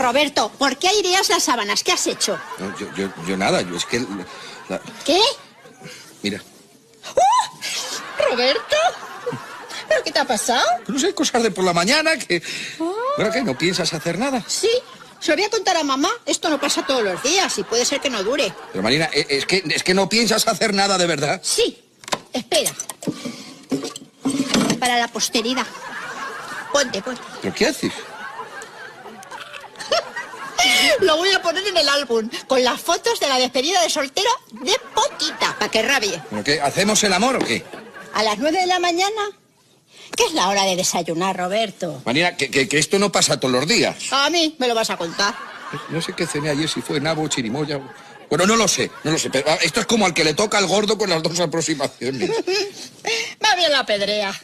Roberto, ¿por qué aireas las sábanas? ¿Qué has hecho? No, yo nada, yo es que... ¿Qué? Mira. ¿Roberto? ¿Pero qué te ha pasado? No sé, cosas de por la mañana que... ¿Pero qué? ¿No piensas hacer nada? Sí, se lo voy a contar a mamá. Esto no pasa todos los días y puede ser que no dure. Pero Marina, es que no piensas hacer nada de verdad. Sí, espera. Para la posteridad. Ponte. ¿Pero qué haces? Lo voy a poner en el álbum, con las fotos de la despedida de soltero de Poquita, para que rabie. ¿Pero qué? ¿Hacemos el amor o qué? ¿A las 9 de la mañana? ¿Qué es la hora de desayunar, Roberto? Marina, que esto no pasa todos los días. A mí me lo vas a contar. No sé qué cené ayer, si fue nabo o chirimoya. Bueno, no lo sé. Pero esto es como al que le toca al gordo con las dos aproximaciones. Va bien la pedrea.